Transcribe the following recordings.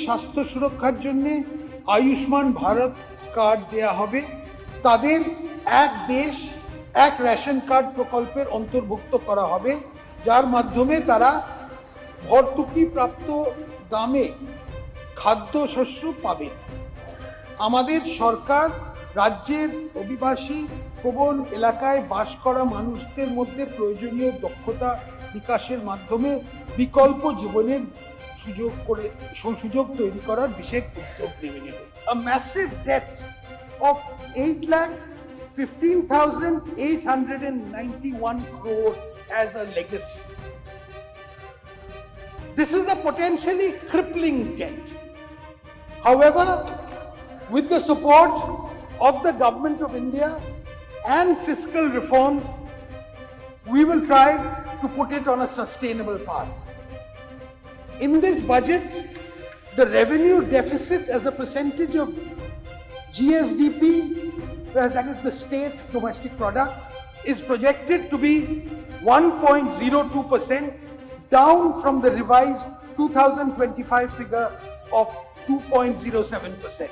স্বাস্থ্য সুরক্ষার জন্য আয়ুষ্মান ভারত কার্ড দেয়া হবে। তাদের এক দেশ এক রেশন কার্ড প্রকল্পের অন্তর্ভুক্ত করা হবে, যার মাধ্যমে তারা ভর্তুকি প্রাপ্ত দামে খাদ্যশস্য পাবে। আমাদের সরকার রাজ্যের অভিবাসী প্রবণ এলাকায় বাস করা মানুষদের মধ্যে প্রয়োজনীয় দক্ষতা বিকাশের মাধ্যমে বিকল্প জীবনের সুযোগ তৈরি করার বিশেষ উদ্যোগ নেবে নেবে। A massive debt of 8,15,891 crore as a legacy. This is a potentially crippling debt. However, with the support of the Government of India and fiscal reforms, we will try to put it on a sustainable path. In this budget, the revenue deficit as a percentage of GSDP, that is the state domestic product, is projected to be 1.02%, down from the revised 2025 figure of 2.07%.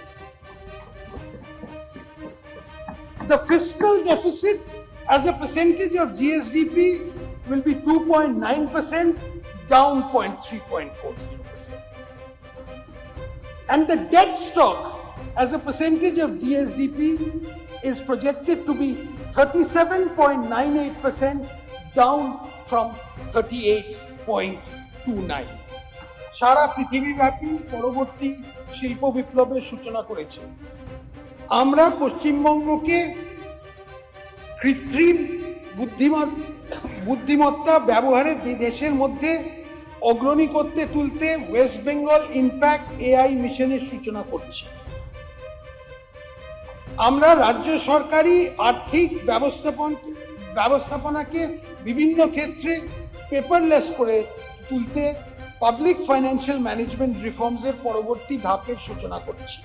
The fiscal deficit as a percentage of GSDP will be 2.9%, down 3.40%. And the debt stock as a percentage of GSDP is projected to be 37.98%, down from 38.29. সারা পৃথিবীব্যাপী পরবর্তী শিল্প বিপ্লবের সূচনা করেছে। আমরা পশ্চিমবঙ্গকে কৃত্রিম বুদ্ধিমত্তা ব্যবহারে দেশের মধ্যে অগ্রণী করতে তুলতে ওয়েস্ট বেঙ্গল ইম্প্যাক্ট এআই মিশনের সূচনা করছি। আমরা রাজ্য সরকারি আর্থিক ব্যবস্থাপনাকে বিভিন্ন ক্ষেত্রে পেপারলেস করে তুলতে পাবলিক ফাইন্যান্সিয়াল ম্যানেজমেন্ট রিফর্মসের পরবর্তী ধাপের সূচনা করছি।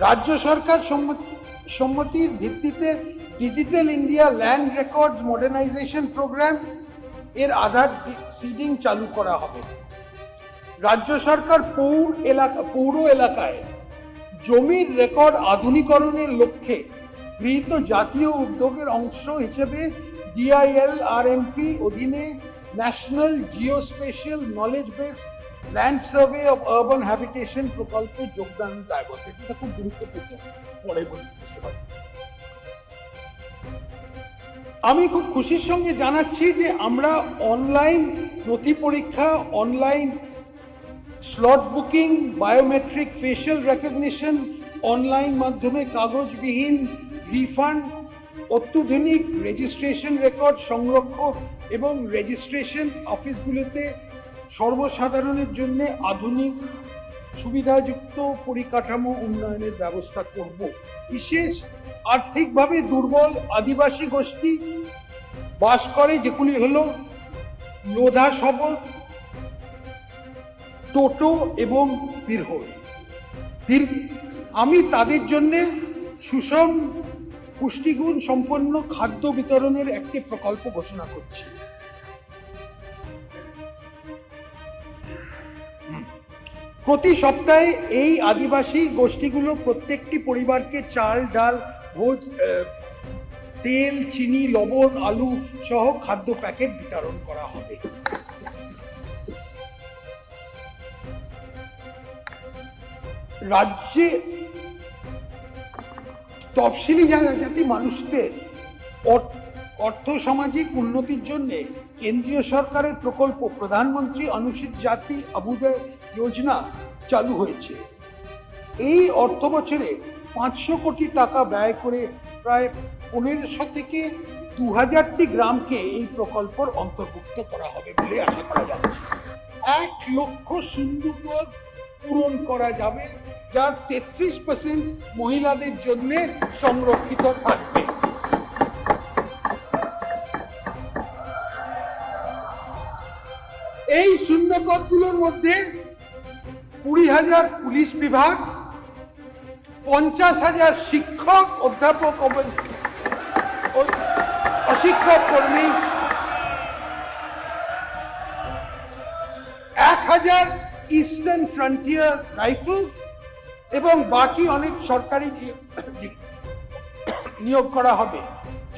রাজ্য সরকার সম্মতির ভিত্তিতে digital India land records modernisation programme এর আধার সিডিং চালু করা হবে। রাজ্য সরকার পৌর এলাকায় জমির রেকর্ড আধুনিকরণের লক্ষ্যে গৃহীত জাতীয় উদ্যোগের অংশ হিসেবে DILRMP অধীনে national geospatial knowledge base land survey of urban habitation প্রকল্পে যোগদান দায়বদ্ধ। এটা খুব গুরুত্বপূর্ণ, পরে বুঝতে পারি। আমি খুব খুশির সঙ্গে জানাচ্ছি যে আমরা অনলাইন নথি পরীক্ষা, online slot booking, biometric facial recognition, online মাধ্যমে কাগজবিহীন রিফান্ড, অত্যাধুনিক রেজিস্ট্রেশন রেকর্ড সংরক্ষণ এবং রেজিস্ট্রেশন অফিসগুলোতে সর্বসাধারণের জন্য আধুনিক সুবিধাযুক্ত পরিকাঠামো উন্নয়নের ব্যবস্থা করব। বিশেষ আর্থিকভাবে দুর্বল আদিবাসী গোষ্ঠী বাস করে, যেগুলি হলো লোধা সবর, টোটো এবং বিরহল। আমি তাদের জন্য সুষম পুষ্টিগুণ সম্পন্ন খাদ্য বিতরণের একটি প্রকল্প ঘোষণা করছি। প্রতি সপ্তাহে এই আদিবাসী গোষ্ঠীগুলো প্রত্যেকটি পরিবারকে চাল, ডাল, ভোজ, তেল, চিনি, লবণ, আলু সহ খাদ্য প্যাকেট বিতরণ করা হবে। রাজ্যে তফসিলি জাতি মানুষদের অর্থ সামাজিক উন্নতির জন্য কেন্দ্রীয় সরকারের প্রকল্প প্রধানমন্ত্রী অনুসূচিত জাতি অভ্যুদয় যোজনা চালু হয়েছে। এই অর্থ বছরে 500 কোটি টাকা ব্যয় করে প্রায় 1500 থেকে 2000টি গ্রামকে এই প্রকল্পের অন্তর্ভুক্ত করা হবে বলে আশা করা যাচ্ছে। 1 লক্ষ সিন্ধুঘর পূরণ করা যাবে, যার 33% মহিলাদের জন্য সংরক্ষিত থাকবে। এই শূন্যপদগুলোর মধ্যে 20,000 পুলিশ বিভাগ, 50,000 শিক্ষক, অধ্যাপক, অশিক্ষক কর্মী, 1,000 ইস্টার্ন ফ্রন্টিয়ার রাইফেলস এবং বাকি অনেক সরকারি নিয়োগ করা হবে।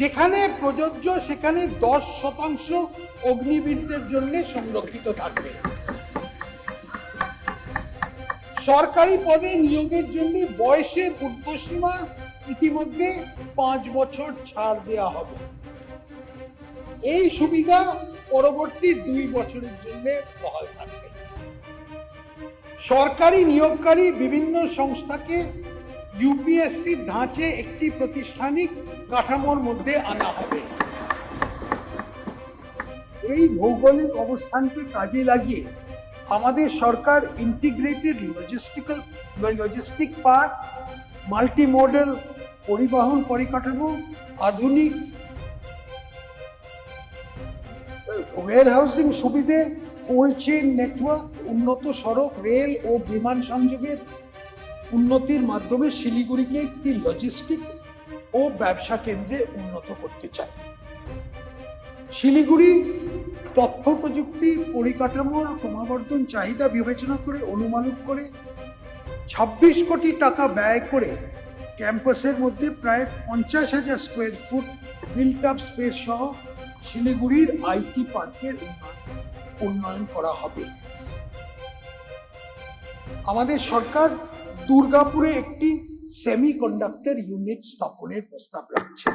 যেখানে প্রযোজ্য সেখানে 10% অগ্নিবীরদের জন্য সংরক্ষিত থাকবে। সরকারি পদে নিয়োগের জন্য বয়সের ঊর্ধ্বসীমা ইতিমধ্যে 5 বছর ছাড় দেওয়া হবে। এই সুবিধা পরবর্তী 2 বছরের জন্য বহাল থাকবে। সরকারি নিয়োগকারী বিভিন্ন সংস্থাকে ইউপিএসসির ধাঁচে একটি প্রাতিষ্ঠানিক কাঠামোর মধ্যে আনা হবে। এই ভৌগোলিক অবস্থানকে কাজে লাগিয়ে আমাদের সরকার ইন্টিগ্রেটেড লজিস্টিক পার্ক, মাল্টিমোডাল পরিবহন পরিকাঠামো, আধুনিক ওয়্যারহাউসিং সুবিধে, কোল্ড চেইন নেটওয়ার্ক, উন্নত সড়ক, রেল ও বিমান সংযোগের উন্নতির মাধ্যমে শিলিগুড়িকে একটি লজিস্টিক ও ব্যবসা কেন্দ্রে উন্নত করতে চায়। শিলিগুড়ি তথ্য প্রযুক্তি পরিকাঠামোর ক্রমবর্ধমান চাহিদা বিবেচনা করে অনুমানিত করে 26 কোটি টাকা ব্যয় করে ক্যাম্পাসের মধ্যে প্রায় 50,000 square foot built up space সহ শিলিগুড়ির আইটি পার্কের উন্নয়ন করা হবে। আমাদের সরকার দুর্গাপুরে একটি সেমিকন্ডাক্টর ইউনিট স্থাপনের প্রস্তাব রাখছে।